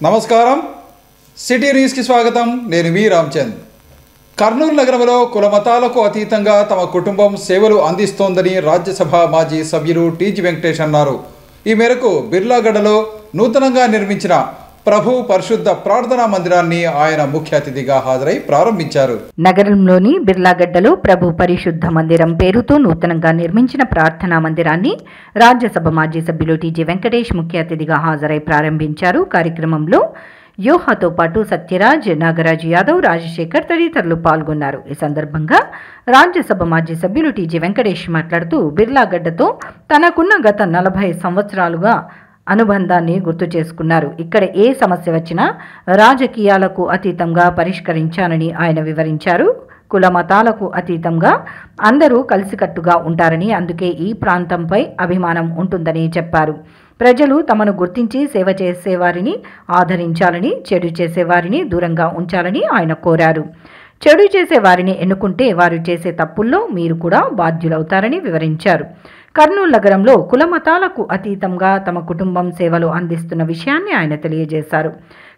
నమస్కారం. సిటీ న్యూస్కి స్వాగతం. నేను మీ రామ్చంద్. కర్నూలు నగరంలో కుల మతాలకు అతీతంగా తమ కుటుంబం సేవలు అందిస్తోందని రాజ్యసభ మాజీ సభ్యులు టీజీ వెంకటేష్ అన్నారు. ఈ మేరకు బిర్లాగఢలో నూతనంగా నిర్మించిన ప్రభు పరిశుద్ధ ప్రార్థనా మందిరాన్ని ఆయన ముఖ్య అతిథిగా హాజరై ప్రారంభించారు. నగరంలోని బిర్లాగడ్డలో ప్రభు పరిశుద్ధ మందిరం పేరుతో నూతనంగా నిర్మించిన ప్రార్థనా మందిరాన్ని రాజ్యసభ మాజీ సభ్యులు టీజీ వెంకటేష్ ముఖ్య అతిథిగా హాజరై ప్రారంభించారు. కార్యక్రమంలో యోహాతో పాటు సత్యరాజ్, నాగరాజ్ యాదవ్, రాజశేఖర్ తదితరులు పాల్గొన్నారు. ఈ సందర్భంగా రాజ్యసభ మాజీ సభ్యులు టీజీ వెంకటేష్ మాట్లాడుతూ బిర్లాగడ్డతో తనకున్న గత 40 సంవత్సరాలుగా అనుబంధాన్ని గుర్తు చేసుకున్నారు. ఇక్కడ ఏ సమస్య వచ్చినా రాజకీయాలకు అతీతంగా పరిష్కరించానని ఆయన వివరించారు. కుల మతాలకు అతీతంగా అందరూ కలిసికట్టుగా ఉంటారని, అందుకే ఈ ప్రాంతంపై అభిమానం ఉంటుందని చెప్పారు. ప్రజలు తమను గుర్తించి సేవ చేసేవారిని ఆదరించాలని, చెడు చేసేవారిని దూరంగా ఉంచాలని ఆయన కోరారు. చెడు చేసేవారిని ఎన్నుకుంటే వారు చేసే తప్పుల్లో మీరు కూడా బాధ్యులవుతారని వివరించారు. కర్నూలు నగరంలో కుల మతాలకు అతీతంగా తమ కుటుంబం సేవలు అందిస్తున్న విషయాన్ని ఆయన తెలియజేశారు.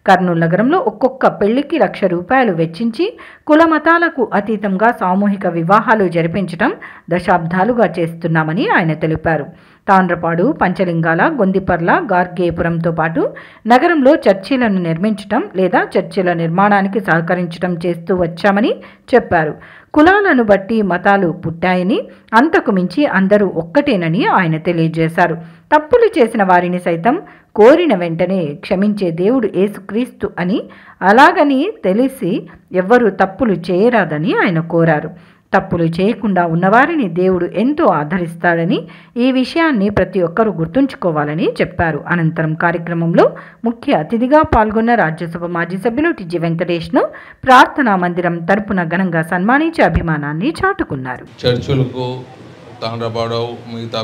కర్నూలు నగరంలో ఒక్కొక్క పెళ్లికి ₹1,00,000 వెచ్చించి కుల మతాలకు అతీతంగా సామూహిక వివాహాలు జరిపించడం దశాబ్దాలుగా చేస్తున్నామని ఆయన తెలిపారు. తాండ్రపాడు, పంచలింగాల, గొందిపర్ల, గార్గేపురంతో పాటు నగరంలో చర్చిలను నిర్మించడం లేదా చర్చిల నిర్మాణానికి సహకరించడం చేస్తూ వచ్చామని చెప్పారు. కులాలను బట్టి మతాలు పుట్టాయని, అంతకు మించి అందరూ ఒక్కటేనని ఆయన తెలియజేశారు. తప్పులు చేసిన వారిని సైతం కోరిన వెంటనే క్షమించే దేవుడు యేసుక్రీస్తు అని, అలాగని తెలిసి ఎవ్వరూ తప్పులు చేయరాదని ఆయన కోరారు. తప్పులు చేయకుండా ఉన్నవారిని దేవుడు ఎంతో ఆదరిస్తాడని, ఈ విషయాన్ని ప్రతి ఒక్కరూ గుర్తుంచుకోవాలని చెప్పారు. అనంతరం కార్యక్రమంలో ముఖ్య అతిథిగా పాల్గొన్న రాజ్యసభ మాజీ సభ్యులు టీజీ వెంకటేష్ను ప్రార్థనా మందిరం తరపున ఘనంగా సన్మానించి అభిమానాన్ని చాటుకున్నారు. చర్చులకు తాండ్రపాడు, మిగతా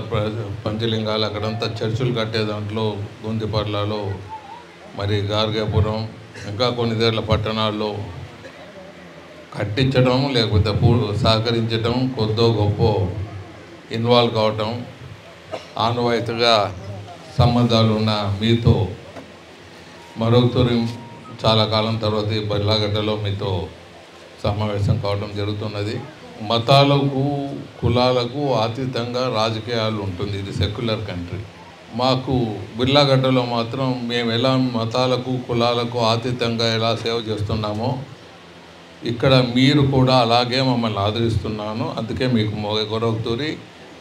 పంచలింగాలు అక్కడంతా చర్చులు కట్టే దాంట్లో గొంతిపర్లలో, మరి గార్గేపురం, ఇంకా కొన్ని దేర్ల పట్టణాల్లో కట్టించడం, లేకపోతే సహకరించడం, కొద్దో గొప్ప ఇన్వాల్వ్ కావటం, ఆనవాయితీగా సంబంధాలు ఉన్న మీతో మరొకసారి చాలా కాలం తర్వాత ఈ బిర్లాగడ్డలో మీతో సమావేశం కావడం జరుగుతున్నది. మతాలకు, కులాలకు అతీతంగా రాజకీయాలు ఉంటుంది. ఇది సెక్యులర్ కంట్రీ. మాకు బిర్లాగడ్డలో మాత్రం మేము ఎలా మతాలకు, కులాలకు అతీతంగా ఎలా సేవ చేస్తున్నామో ఇక్కడ మీరు కూడా అలాగే మమ్మల్ని ఆదరిస్తున్నాను. అందుకే మీకు మరొకసారి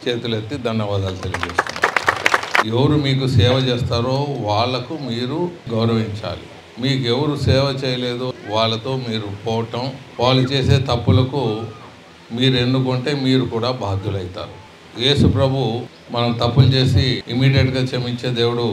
చేతులెత్తి ధన్యవాదాలు తెలియజేస్తున్నాను. ఎవరు మీకు సేవ చేస్తారో వాళ్లకు మీరు గౌరవించాలి. మీకు ఎవరు సేవ చేయలేదో వాళ్ళతో మీరు పోవటం, వాళ్ళు చేసే తప్పులకు మీరు ఎన్నుకుంటే మీరు కూడా బాధ్యులవుతారు. యేసు ప్రభు మనం తప్పులు చేసి ఇమీడియట్గా క్షమించే దేవుడు.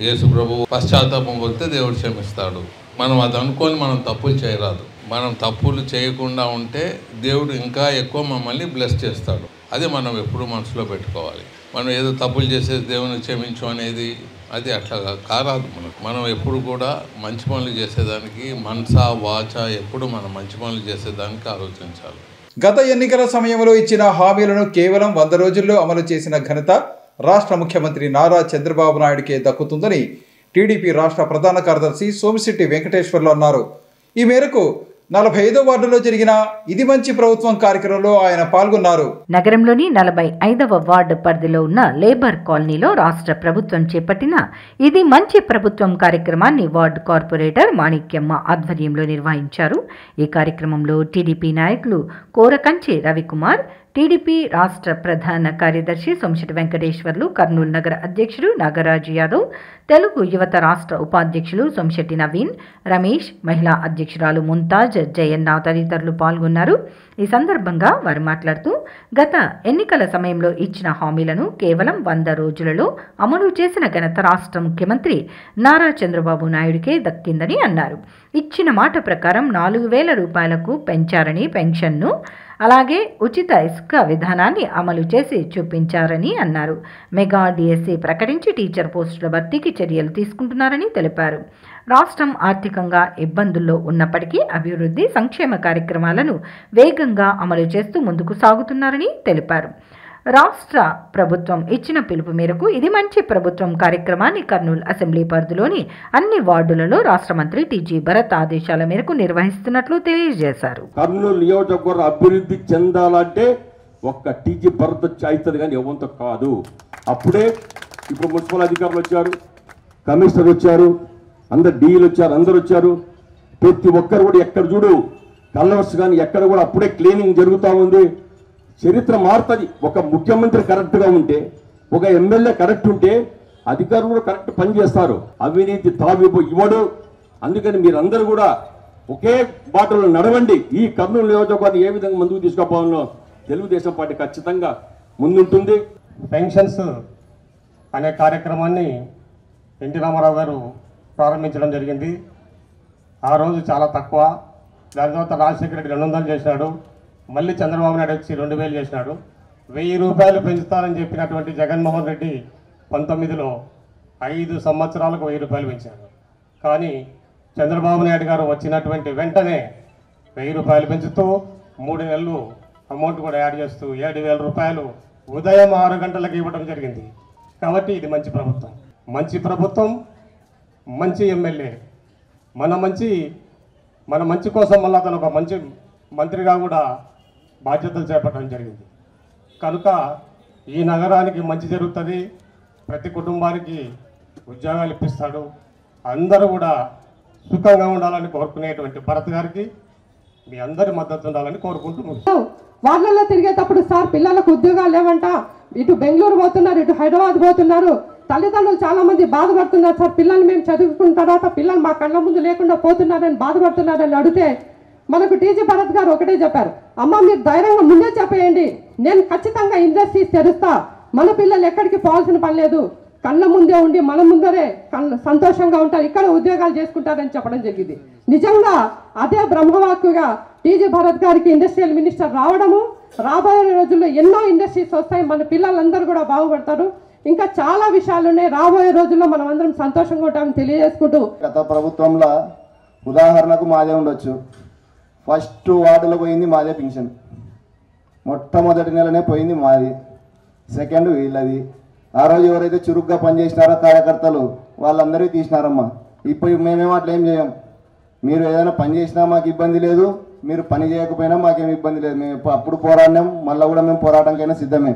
యేసు ప్రభు పశ్చాత్తాపం వస్తే దేవుడు క్షమిస్తాడు. మనం అది అనుకొని మనం తప్పులు చేయరాదు. మనం తప్పులు చేయకుండా ఉంటే దేవుడు ఇంకా ఎక్కువ మమ్మల్ని బ్లెస్ చేస్తాడు. అది మనం ఎప్పుడు మనసులో పెట్టుకోవాలి. మనం ఏదో తప్పులు చేసే దేవుని క్షమించు అనేది అది అట్లా కారాదు. మనం ఎప్పుడు కూడా మంచి పనులు చేసేదానికి మనసా వాచ ఎప్పుడు మనం మంచి పనులు చేసేదానికి ఆలోచించాలి. గత ఎన్నికల సమయంలో ఇచ్చిన హామీలను కేవలం 100 రోజుల్లో అమలు చేసిన ఘనత రాష్ట్ర ముఖ్యమంత్రి నారా చంద్రబాబు నాయుడుకే దక్కుతుందని టీడీపీ రాష్ట్ర ప్రధాన కార్యదర్శి సోమిశెట్టి వెంకటేశ్వర్లు అన్నారు. ఈ మేరకు 45వ వార్డులో జరిగిన ఇది మంచి ప్రభుత్వం కార్యక్రమంలో ఆయన పాల్గొన్నారు. నగరంలోని 45వ వార్డు పరిధిలో ఉన్న లేబర్ కాలనీలో రాష్ట్ర ప్రభుత్వం చేపట్టిన ఇది మంచి ప్రభుత్వం కార్యక్రమాన్ని వార్డు కార్పొరేటర్ మాణిక్యమ్మ ఆధ్వర్యంలో నిర్వహించారు. ఈ కార్యక్రమంలో టీడీపీ నాయకులు కోరకంచి రవికుమార్, టీడీపీ రాష్ట్ర ప్రధాన కార్యదర్శి సోమిశెట్టి వెంకటేశ్వర్లు, కర్నూలు నగర అధ్యక్షుడు నాగరాజ్ యాదవ్, తెలుగు యువత రాష్ట్ర ఉపాధ్యక్షులు సోమిశెట్టి నవీన్, రమేష్, మహిళా అధ్యక్షురాలు ముంతాజ్, జయన్న తదితరులు పాల్గొన్నారు. ఈ సందర్భంగా వారు మాట్లాడుతూ గత ఎన్నికల సమయంలో ఇచ్చిన హామీలను కేవలం 100 రోజులలో అమలు చేసిన ఘనత రాష్ట్ర ముఖ్యమంత్రి నారా చంద్రబాబు నాయుడుకే దక్కిందని అన్నారు. ఇచ్చిన మాట ప్రకారం ₹4,000 పెంచారని పెన్షన్ను, అలాగే ఉచిత ఇసుక విధానాన్ని అమలు చేసి చూపించారని అన్నారు. మెగా డిఎస్సి ప్రకటించి టీచర్ పోస్టుల భర్తీకి చర్యలు తీసుకుంటున్నారని తెలిపారు. రాష్ట్రం ఆర్థికంగా ఇబ్బందుల్లో ఉన్నప్పటికీ అభివృద్ధి సంక్షేమ కార్యక్రమాలను వేగంగా అమలు చేస్తూ ముందుకు సాగుతున్నారని తెలిపారు. రాష్ట్ర ప్రభుత్వం ఇచ్చిన పిలుపు మేరకు ఇది మంచి ప్రభుత్వం కార్యక్రమాన్ని కర్నూలు అసెంబ్లీ పరిధిలోని అన్ని వార్డులలో రాష్ట్ర మంత్రి టీజీ భరత్ ఆదేశాల మేరకు నిర్వహిస్తున్నట్లు తెలియజేశారు. కర్నూలు నియోజకవర్గం అభివృద్ధి చెందాలంటే ఒక్క టీజీ భరత్ అవుతుంది కానీ ఎవరితో కాదు. అప్పుడే ఇప్పుడు మున్సిపల్ అధికారులు వచ్చారు, కమిషనర్ వచ్చారు, అందరు డీలు వచ్చారు, అందరు వచ్చారు. ప్రతి ఒక్కరు కూడా ఎక్కడ చూడు కలర్స్ కానీ ఎక్కడ కూడా అప్పుడే క్లీనింగ్ జరుగుతూ ఉంది. చరిత్ర మారుతుంది. ఒక ముఖ్యమంత్రి కరెక్ట్గా ఉంటే, ఒక ఎమ్మెల్యే కరెక్ట్ ఉంటే అధికారులు కూడా కరెక్ట్ పనిచేస్తారు. అవినీతి తావి ఇవ్వడు. అందుకని మీరందరూ కూడా ఒకే బాటలో నడవండి. ఈ కర్నూలు నియోజకవర్గాన్ని ఏ విధంగా ముందుకు తీసుకుపోవాలో తెలుగుదేశం పార్టీ ఖచ్చితంగా ముందుంటుంది. పెన్షన్స్ అనే కార్యక్రమాన్ని ఎన్టీ రామారావు గారు ప్రారంభించడం జరిగింది. ఆ రోజు చాలా తక్కువ. దాని తర్వాత రాజశేఖర రెడ్డి 200 చేసినాడు. మళ్ళీ చంద్రబాబు నాయుడు వచ్చి 2000 చేసినాడు. 1000 రూపాయలు పెంచుతారని చెప్పినటువంటి జగన్మోహన్ రెడ్డి 19లో 5 సంవత్సరాలకు 1000 రూపాయలు పెంచారు. కానీ చంద్రబాబు నాయుడు గారు వచ్చినటువంటి వెంటనే 1000 రూపాయలు పెంచుతూ 3 నెలలు అమౌంట్ కూడా యాడ్ చేస్తూ 7000 రూపాయలు ఉదయం 6 గంటలకు ఇవ్వడం జరిగింది. కాబట్టి ఇది మంచి ప్రభుత్వం. మంచి ప్రభుత్వం, మంచి ఎమ్మెల్యే. మన మంచి కోసం మళ్ళీ అతను ఒక మంచి మంత్రిగా కూడా బాధ్యతలు చేపట్టడం జరిగింది. కనుక ఈ నగరానికి మంచి జరుగుతుంది. ప్రతి కుటుంబానికి ఉద్యోగాలు ఇప్పిస్తాడు. అందరూ కూడా సుఖంగా ఉండాలని కోరుకునేటువంటి భరత్ గారికి మీ అందరి మద్దతు ఉండాలని కోరుకుంటున్నాను. వాళ్ళల్లో తిరిగేటప్పుడు సార్ పిల్లలకు ఉద్యోగాలు లేవంట, ఇటు బెంగళూరు పోతున్నారు, ఇటు హైదరాబాద్ పోతున్నారు, తల్లిదండ్రులు చాలా మంది బాధపడుతున్నారు సార్, పిల్లల్ని మేము చదువుకున్న తర్వాత పిల్లలు మా కళ్ళ ముందు లేకుండా పోతున్నారని బాధపడుతున్నారని అడిగితే మనకు టీజీ భరత్ గారు ఒకటే చెప్పారు, అమ్మ మీరు ధైర్యంగా ముందే చెప్పేయండి, నేను ఖచ్చితంగా ఇండస్ట్రీస్ తెరుస్తా, మన పిల్లలు ఎక్కడికి పోవాల్సిన పని లేదు, కళ్ళ ముందే ఉండి మన ముందరే సంతోషంగా ఉంటారు, ఇక్కడ ఉద్యోగాలు చేసుకుంటారని చెప్పడం జరిగింది. నిజంగా అదే బ్రహ్మవాక్కుగా టీజీ భరత్ గారికి ఇండస్ట్రియల్ మినిస్టర్ రావడము, రాబోయే రోజుల్లో ఎన్నో ఇండస్ట్రీస్ వస్తాయి, మన పిల్లలందరూ కూడా బాగుపడతారు. ఇంకా చాలా విషయాలు ఉన్నాయి. రాబోయే రోజుల్లో మనం అందరం సంతోషంగా ఉంటామని తెలియజేసుకుంటూ, గత ప్రభుత్వంలో ఉదాహరణకు మాదే ఉండొచ్చు. ఫస్ట్ వార్డులో పోయింది మాదే పింఛన్, మొట్టమొదటి నెలనే పోయింది మాది, సెకండ్ వీళ్ళది. ఆ రోజు ఎవరైతే చురుగ్గా పనిచేసినారో కార్యకర్తలు వాళ్ళందరికీ తీసినారమ్మా. ఇప్పుడు మేమేమో అట్లా ఏం చేయం. మీరు ఏదైనా పని చేసినా మాకు ఇబ్బంది లేదు, మీరు పని చేయకపోయినా మాకేం ఇబ్బంది లేదు. మేము అప్పుడు పోరాడినాం, మళ్ళీ కూడా మేము పోరాటంకైనా సిద్ధమే.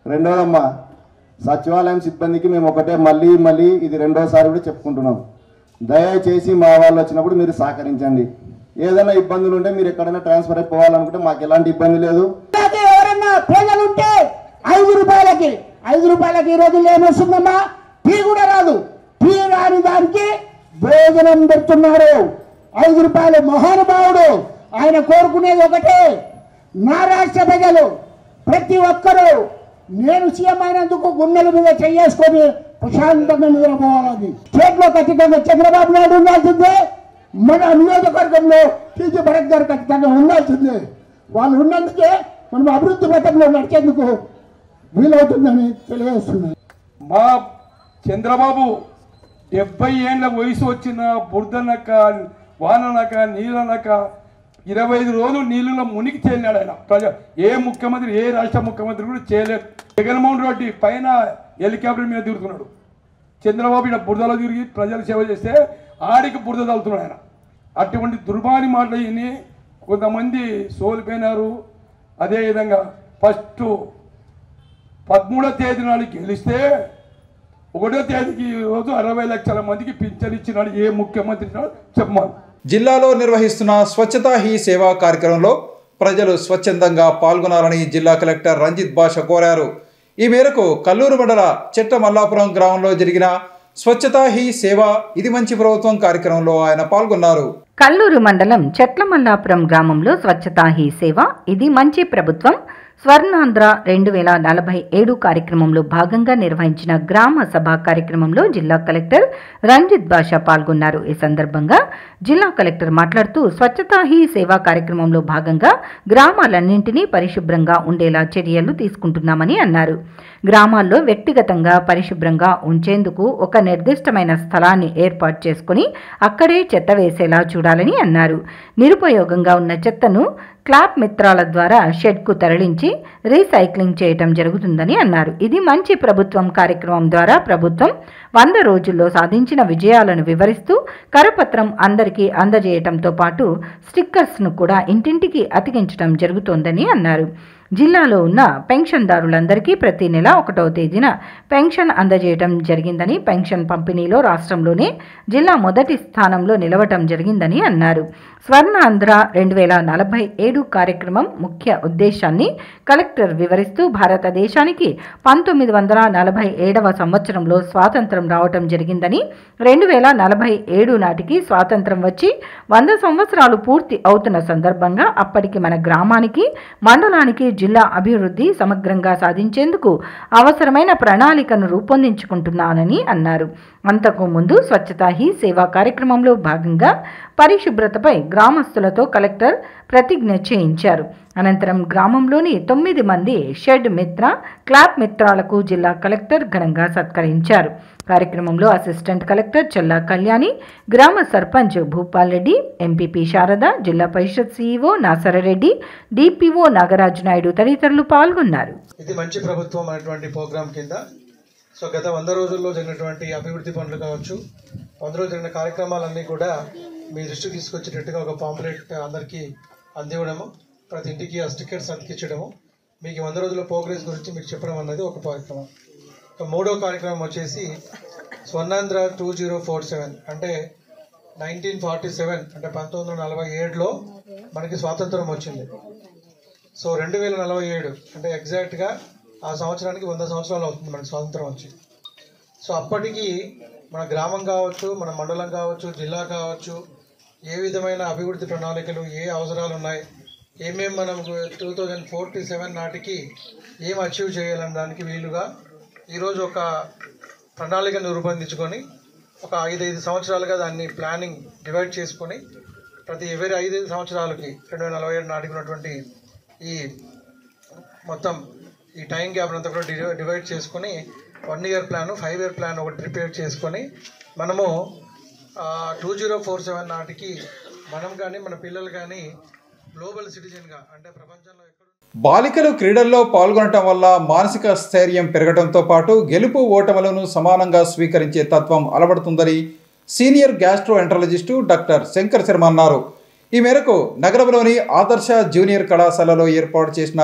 రెండోదమ్మా, సచివాలయం సిబ్బందికి మేము ఒకటే మళ్ళీ ఇది రెండోసారి కూడా చెప్పుకుంటున్నాం, దయచేసి మా వాళ్ళు వచ్చినప్పుడు మీరు సహకరించండి. ఏదైనా ఇబ్బందులు ఉంటే మీరు ఎక్కడైనా ట్రాన్స్ఫర్ అయిపోవాలనుకుంటే మాకు ఎలాంటి ఇబ్బంది లేదు. ఎవరన్నా ప్రజలుంటే 5 రూపాయలకి ఈ రోజుల్లో ఏమొస్తుందమ్మా, టీ కూడా రాదు. టీ రాని దానికి భోజనం పెడుతున్నారు. 5 రూపాయలు. మహానుభావుడు ఆయన కోరుకునేది ఒకటే, నా రాష్ట్ర ప్రజలు ప్రతి ఒక్కరూ నేను సీఎం అయినందుకు గుండెల మీద చేసుకొని ప్రశాంతంగా నిద్రపోవాలని. స్టేట్లో ఖచ్చితంగా చంద్రబాబు నాయుడు ఉండాల్సిందే, మన నియోజకవర్గంలో టీజీ భరత్ గారు ఖచ్చితంగా ఉండాల్సిందే. వాళ్ళు ఉన్నందుకే మనం అభివృద్ధి పథంలో నడిచేందుకు వీలవుతుందని తెలియజేస్తున్నాయి. మా చంద్రబాబు 70 ఏళ్ళ వయసు వచ్చిన బురదనక వాననక నీళ్ళనక 25 రోజులు నీళ్ళలో మునిగి తేలినాడు ఆయన. ఏ ముఖ్యమంత్రి, ఏ రాష్ట్ర ముఖ్యమంత్రి కూడా చేయలేదు. జగన్మోహన్ రెడ్డి పైన హెలికాప్టర్ మీద తిరుగుతున్నాడు, చంద్రబాబు ఇక్కడ బురదలో తిరిగి ప్రజలు సేవ చేస్తే ఆడికి బురద తగులుతున్నాడు ఆయన. అటువంటి దుర్మాని మాటలు విని కొంతమంది సోలిపోయినారు. అదేవిధంగా ఫస్ట్ 13వ తేదీ నాడు గెలిస్తే 1వ తేదీకి రోజు 60 లక్షల మందికి పింఛన్ ఇచ్చినాడు ఏ ముఖ్యమంత్రి చెప్పమాను. జిల్లాలో నిర్వహిస్తున్న స్వచ్ఛతా హీ సేవా కార్యక్రమంలో ప్రజలు స్వచ్ఛందంగా పాల్గొనాలని జిల్లా కలెక్టర్ రంజిత్ బాషా కోరారు. ఈ మేరకు కల్లూరు మండల చెట్టమల్లాపురం గ్రామంలో జరిగిన స్వచ్ఛతా హీ సేవ ఇది మంచి ప్రభుత్వం కార్యక్రమంలో ఆయన పాల్గొన్నారు. కల్లూరు మండలం చెట్లమల్లాపురం గ్రామంలో స్వచ్ఛతా హీ సేవ ఇది మంచి ప్రభుత్వం స్వర్ణాంధ్ర 2047 కార్యక్రమంలో భాగంగా నిర్వహించిన గ్రామ సభ కార్యక్రమంలో జిల్లా కలెక్టర్ రంజిత్ బాషా పాల్గొన్నారు. ఈ సందర్భంగా జిల్లా కలెక్టర్ మాట్లాడుతూ స్వచ్ఛతా హీ సేవా కార్యక్రమంలో భాగంగా గ్రామాలన్నింటినీ పరిశుభ్రంగా ఉండేలా చర్యలు తీసుకుంటున్నామని అన్నారు. గ్రామాల్లో వ్యక్తిగతంగా పరిశుభ్రంగా ఉంచేందుకు ఒక నిర్దిష్టమైన స్థలాన్ని ఏర్పాటు చేసుకుని అక్కడే చెత్త వేసేలా చూడాలని అన్నారు. నిరుపయోగంగా ఉన్న చెత్తను క్లాప్ మిత్రాల ద్వారా షెడ్కు తరలించి రీసైక్లింగ్ చేయటం జరుగుతుందని అన్నారు. ఇది మంచి ప్రభుత్వం కార్యక్రమం ద్వారా ప్రభుత్వం 100 రోజుల్లో సాధించిన విజయాలను వివరిస్తూ కరపత్రం అందరికీ అందజేయటంతో పాటు స్టిక్కర్స్ను కూడా ఇంటింటికి అతికించడం జరుగుతోందని అన్నారు. జిల్లాలో ఉన్న పెన్షన్దారులందరికీ ప్రతి నెల 1వ తేదీన పెన్షన్ అందజేయడం జరిగిందని, పెన్షన్ పంపిణీలో రాష్ట్రంలోనే జిల్లా మొదటి స్థానంలో నిలవటం జరిగిందని అన్నారు. స్వర్ణాంధ్ర 2047 కార్యక్రమం ముఖ్య ఉద్దేశాన్ని కలెక్టర్ వివరిస్తూ భారతదేశానికి 1947వ సంవత్సరంలో స్వాతంత్రం రావటం జరిగిందని, 2047 నాటికి స్వాతంత్రం వచ్చి 100 సంవత్సరాలు పూర్తి అవుతున్న సందర్భంగా అప్పటికి మన గ్రామానికి, మండలానికి జిల్లా అభివృద్ధి సమగ్రంగా సాధించేందుకు అవసరమైన ప్రణాళికను రూపొందించుకుంటున్నానని అన్నారు. అంతకు ముందు స్వచ్ఛతా హీ సేవా కార్యక్రమంలో భాగంగా పరిశుభ్రతపై గ్రామస్తులతో కలెక్టర్ ప్రతిజ్ఞ చేయించారు. అనంతరం గ్రామంలోని 9 మంది షెడ్ మిత్ర, క్లాప్ మిత్రాలకు జిల్లా కలెక్టర్ ఘనంగా సత్కరించారు. కార్యక్రమంలో అసిస్టెంట్ కలెక్టర్ చెల్లా కళ్యాణి, గ్రామ సర్పంచ్ భూపాల్ రెడ్డి, ఎంపీపీ శారద, జిల్లా పరిషత్ సీఈఓ నాసరరెడ్డి, డిపిఓ నాగరాజు నాయుడు తదితరులు పాల్గొన్నారు. ఇది మంచి ప్రభుత్వం అనేటువంటి ప్రోగ్రాం కింద గత 100 రోజుల్లో జరిగినటువంటి అభివృద్ధి పనులు కావచ్చు, 100 రోజులు జరిగిన కార్యక్రమాలన్నీ కూడా మీ దృష్టికి తీసుకొచ్చేటట్టుగా ఒక పాంప్లెట్ అందరికీ అందివ్వడము, ప్రతి ఇంటికి ఆ స్టిక్కర్స్ అతికించడము, మీకు 100 రోజుల ప్రోగ్రెస్ గురించి మీకు చెప్పడం అన్నది ఒక కార్యక్రమం. మూడో కార్యక్రమం వచ్చేసి స్వర్ణాంధ్ర 2047 అంటే 1947 అంటే 1947లో మనకి స్వాతంత్రం వచ్చింది. 2047 అంటే ఎగ్జాక్ట్గా ఆ సంవత్సరానికి 100 సంవత్సరాలు అవుతుంది మనకి స్వాతంత్రం వచ్చి. అప్పటికి మన గ్రామం కావచ్చు, మన మండలం కావచ్చు, జిల్లా కావచ్చు, ఏ విధమైన అభివృద్ధి ప్రణాళికలు, ఏ అవసరాలు ఉన్నాయి, ఏమేమి మనం 2047 నాటికి ఏం అచీవ్ చేయాలని దానికి వీలుగా ఈరోజు ఒక ప్రణాళికను రూపొందించుకొని ఒక 5 సంవత్సరాలుగా దాన్ని ప్లానింగ్ డివైడ్ చేసుకొని ఎవరి 5 సంవత్సరాలకి 2047 నాటికి ఉన్నటువంటి ఈ మొత్తం ఈ టైం గ్యాప్ అంతా కూడా డివైడ్ చేసుకొని 1 ఇయర్ ప్లాన్, 5 ఇయర్ ప్లాన్ ఒకటి ప్రిపేర్ చేసుకొని మనము 2047 నాటికి మనం కానీ మన పిల్లలు కానీ గ్లోబల్ సిటిజన్గా అంటే ప్రపంచంలో బాలికలు క్రీడల్లో పాల్గొనటం వల్ల మానసిక స్థైర్యం పెరగడంతో పాటు గెలుపు ఓటములను సమానంగా స్వీకరించే తత్వం అలవడుతుందని senior gastroenterologist doctor Shankar Sharma అన్నారు. ఈ మేరకు నగరంలోని ఆదర్శ జూనియర్ కళాశాలలో ఏర్పాటు చేసిన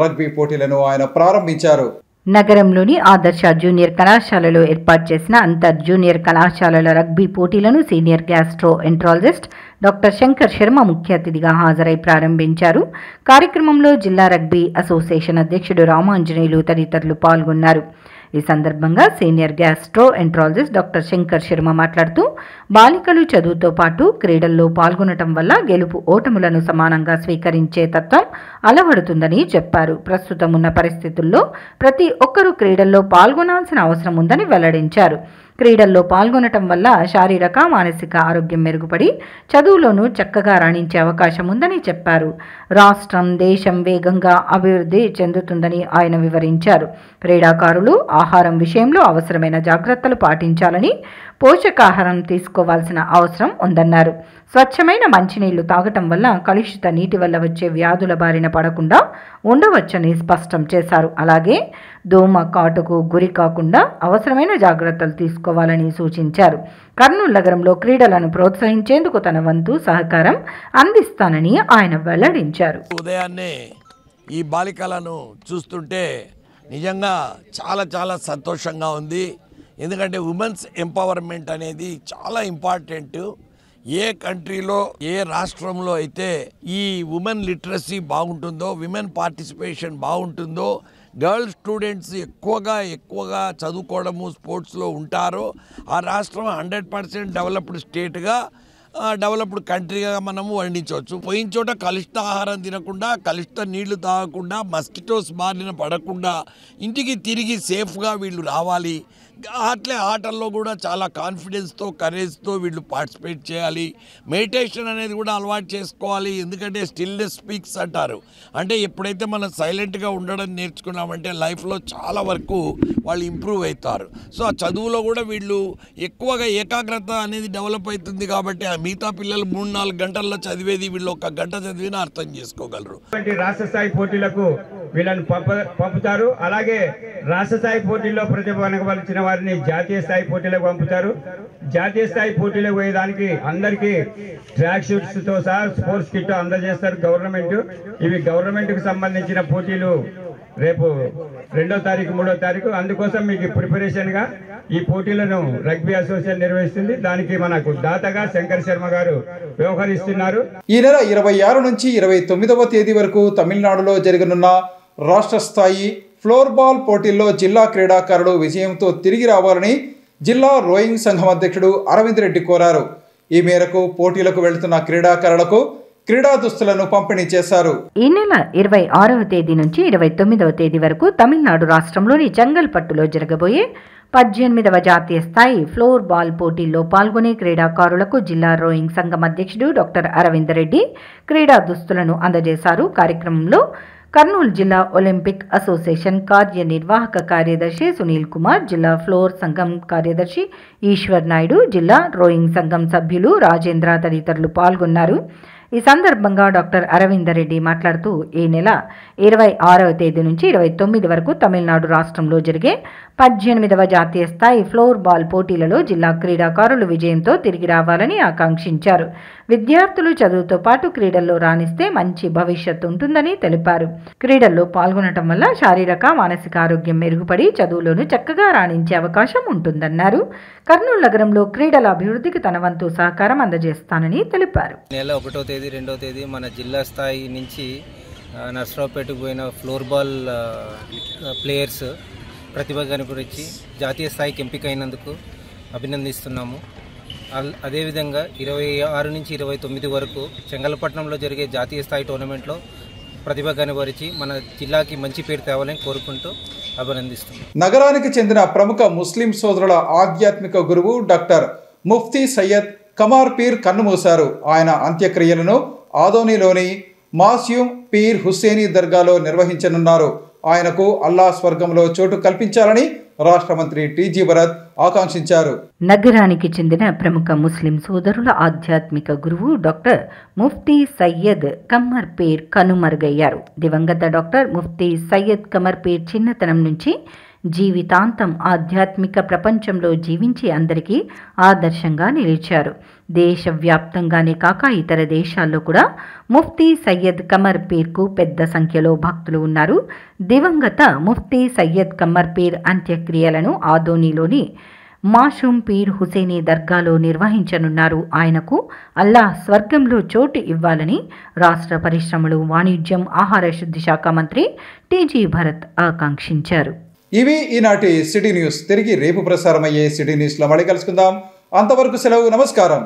రగ్బీ పోటీలను ఆయన ప్రారంభించారు. నగరంలోని ఆదర్శ జూనియర్ కళాశాలలో ఏర్పాటు చేసిన అంతర్ జూనియర్ కళాశాలల రగ్బీ పోటీలను senior gastroenterologist doctor Shankar Sharma ముఖ్య అతిథిగా హాజరై ప్రారంభించారు. కార్యక్రమంలో జిల్లా రగ్బీ అసోసియేషన్ అధ్యక్షుడు రామాంజనేయులు తదితరులు పాల్గొన్నారు. ఈ సందర్భంగా senior gastroenterologist doctor Shankar Sharma మాట్లాడుతూ బాలికలు చదువుతో పాటు క్రీడల్లో పాల్గొనటం వల్ల గెలుపు ఓటములను సమానంగా స్వీకరించే తత్వం అలవడుతుందని చెప్పారు. ప్రస్తుతం ఉన్న పరిస్థితుల్లో ప్రతి ఒక్కరూ క్రీడల్లో పాల్గొనాల్సిన అవసరం ఉందని వెల్లడించారు. క్రీడల్లో పాల్గొనటం వల్ల శారీరక, మానసిక ఆరోగ్యం మెరుగుపడి చదువులోనూ చక్కగా రాణించే అవకాశం ఉందని చెప్పారు. రాష్ట్రం, దేశం వేగంగా అభివృద్ధి చెందుతుందని ఆయన వివరించారు. క్రీడాకారులు ఆహారం విషయంలో అవసరమైన జాగ్రత్తలు పాటించాలని, పోషకాహారం తీసుకోవాల్సిన అవసరం ఉందన్నారు. స్వచ్ఛమైన మంచినీళ్లు తాగటం వల్ల కలుషిత నీటి వల్ల వచ్చే వ్యాధుల బారిన పడకుండా ఉండవచ్చని స్పష్టం చేశారు. అలాగే దోమ కాటుకు గురి కాకుండా అవసరమైన జాగ్రత్తలు తీసుకోవాలని సూచించారు. కర్నూలు నగరంలో క్రీడలను ప్రోత్సహించేందుకు తన వంతు సహకారం అందిస్తానని ఆయన వెల్లడించారు. ఉదయాన్నే ఈ బాలికలను చూస్తుంటే నిజంగా చాలా సంతోషంగా ఉంది. ఎందుకంటే ఉమెన్స్ ఎంపవర్మెంట్ అనేది చాలా ఇంపార్టెంట్. ఏ కంట్రీలో, ఏ రాష్ట్రంలో అయితే ఈ ఉమెన్ లిటరసీ బాగుంటుందో, విమెన్ పార్టిసిపేషన్ బాగుంటుందో, గర్ల్ స్టూడెంట్స్ ఎక్కువగా చదువుకోవడము, స్పోర్ట్స్లో ఉంటారో ఆ రాష్ట్రం 100% డెవలప్డ్ స్టేట్గా, డెవలప్డ్ కంట్రీగా మనము వర్ణించవచ్చు. పోయిన చోట కలుషిత ఆహారం తినకుండా, కలుషిత నీళ్లు తాగకుండా, మస్కిటోస్ బారిన పడకుండా ఇంటికి తిరిగి సేఫ్గా వీళ్ళు రావాలి. అట్లే ఆటల్లో కూడా చాలా కాన్ఫిడెన్స్తో కరేజ్తో వీళ్ళు పార్టిసిపేట్ చేయాలి. మెడిటేషన్ అనేది కూడా అలవాటు చేసుకోవాలి. ఎందుకంటే స్టిల్నెస్ స్పీక్స్ అంటారు. అంటే ఎప్పుడైతే మనం సైలెంట్గా ఉండడం నేర్చుకున్నామంటే లైఫ్లో చాలా వరకు వాళ్ళు ఇంప్రూవ్ అవుతారు. సో ఆ చదువులో కూడా వీళ్ళు ఎక్కువగా ఏకాగ్రత అనేది డెవలప్ అవుతుంది. కాబట్టి ఆ మిగతా పిల్లలు 3-4 గంటల్లో చదివేది వీళ్ళు 1 గంట చదివినా అర్థం చేసుకోగలరు. రాష్ట్ర స్థాయి పోటీలకు వీళ్ళని పంపుతారు. అలాగే రాష్ట్ర స్థాయి పోటీల్లో ప్రతిభ కనబరిచిన వారిని జాతీయ స్థాయి పోటీలకు పంపుతారు. జాతీయ స్థాయి పోటీలకు పోయేదానికి అందరికీ ట్రాక్ షూట్స్ తో సహా స్పోర్ట్స్ కిట్ అందజేస్తారు గవర్నమెంట్. ఇవి గవర్నమెంట్ కు సంబంధించిన పోటీలు రేపు 2వ తారీఖు 3వ తారీఖు. అందుకోసం మీకు ప్రిపరేషన్ గా ఈ పోటీలను రగ్బీ అసోసియేషన్ నిర్వహిస్తుంది. దానికి మనకు దాతగా శంకర్ శర్మ గారు వ్యవహరిస్తున్నారు. ఈ నెల 26 నుంచి 29వ తేదీ వరకు తమిళనాడులో జరగనున్న రాష్ట్ర స్థాయి ఫ్లోర్ బాల్ పోటీల్లో జిల్లా క్రీడాకారులు విజయంతో తిరిగి రావాలని జిల్లా రోయింగ్ సంఘం అధ్యక్షుడు అరవింద్ రెడ్డి కోరారు. ఈ మేరకు పోటీలకు వెళ్తున్న క్రీడాకారులకు క్రీడా దుస్తులను పంపిణీ చేశారు. ఈ నెల 26వ తేదీ నుంచి 29వ తేదీ వరకు తమిళనాడు రాష్ట్రంలోని చెంగల్పట్టులో జరగబోయే 18వ జాతీయ స్థాయి ఫ్లోర్ బాల్ పోటీల్లో పాల్గొనే క్రీడాకారులకు జిల్లా రోయింగ్ సంఘం అధ్యక్షుడు డాక్టర్ అరవింద్ రెడ్డి క్రీడా దుస్తులను అందజేశారు. కార్యక్రమంలో కర్నూలు జిల్లా ఒలింపిక్ అసోసియేషన్ కార్యనిర్వాహక కార్యదర్శి సునీల్ కుమార్, జిల్లా ఫ్లోర్ సంఘం కార్యదర్శి ఈశ్వర్ నాయుడు, జిల్లా రోయింగ్ సంఘం సభ్యులు రాజేంద్ర తదితరులు పాల్గొన్నారు. ఈ సందర్భంగా డాక్టర్ అరవింద్ రెడ్డి మాట్లాడుతూ ఈ నెల 26వ తేదీ నుంచి 29 వరకు తమిళనాడు రాష్ట్రంలో జరిగే 18వ జాతీయ స్థాయి ఫ్లోర్ బాల్ పోటీలలో జిల్లా క్రీడాకారులు విజయంతో తిరిగి రావాలని ఆకాంక్షించారు. విద్యార్థులు చదువుతో పాటు క్రీడల్లో రాణిస్తే మంచి భవిష్యత్తు ఉంటుందని తెలిపారు. క్రీడల్లో పాల్గొనడం వల్ల శారీరక మానసిక ఆరోగ్యం మెరుగుపడి చదువులోనూ చక్కగా రాణించే అవకాశం ఉంటుందన్నారు. కర్నూలు నగరంలో క్రీడల అభివృద్ధికి తన వంతు సహకారం అందజేస్తానని తెలిపారు. నెల 1వ తేదీ 2వ తేదీ మన జిల్లా స్థాయి నుంచి నర్సరావుపేటకు పోయిన ఫ్లోర్ బాల్ ప్లేయర్స్ ప్రతిభ కనపరిచి జాతీయ స్థాయికి ఎంపికైనందుకు అభినందిస్తున్నాము. అదేవిధంగా 26 నుంచి 29 వరకు చెంగల్పట్నంలో జరిగే జాతీయ స్థాయి టోర్నమెంట్లో ప్రతిభ కనబరిచి మన జిల్లాకి మంచి పేరు తేవాలని కోరుకుంటూ అభినందిస్తున్నాం. నగరానికి చెందిన ప్రముఖ ముస్లిం సోదరుల ఆధ్యాత్మిక గురువు డాక్టర్ ముఫ్తీ సయ్యద్ కమర్ పీర్ కన్నుమూశారు. ఆయన అంత్యక్రియలను ఆదోనిలోని మాస్యూమ్ పీర్ హుస్సేనీ దర్గాలో నిర్వహించనున్నారు. ఆయనకు అల్లా స్వర్గంలో చోటు కల్పించాలని రాష్ట్ర మంత్రి టీజీ భరత్ ఆకాంక్షించారు. నగరానికి చెందిన ప్రముఖ ముస్లిం సోదరుల ఆధ్యాత్మిక గురువు డాక్టర్ ముఫ్తీ సయ్యద్ కమర్ పీర్ కనుమరుగయ్యారు. దివంగత డాక్టర్ ముఫ్తీ సయ్యద్ కమర్ పీర్ చిన్నతనం నుంచి జీవితాంతం ఆధ్యాత్మిక ప్రపంచంలో జీవించి అందరికీ ఆదర్శంగా నిలిచారు. దేశవ్యాప్తంగానే కాక ఇతర దేశాల్లో కూడా ముఫ్తీ సయ్యద్ కమర్ పీర్కు పెద్ద సంఖ్యలో భక్తులు ఉన్నారు. దివంగత ముఫ్తీ సయ్యద్ కమర్ పీర్ అంత్యక్రియలను ఆదోనిలోని మాషూమ్ పీర్ హుసేనీ దర్గాలో నిర్వహించనున్నారు. ఆయనకు అల్లా స్వర్గంలో చోటు ఇవ్వాలని రాష్ట్ర పరిశ్రమలు, వాణిజ్యం, ఆహార శుద్ధి శాఖ మంత్రి టీజీ భరత్ ఆకాంక్షించారు. ఇవి ఈనాటి సిటీ న్యూస్. తిరిగి రేపు ప్రసారమయ్యే సిటీ న్యూస్లో మళ్ళీ కలుసుకుందాం. అంతవరకు సెలవు. నమస్కారం.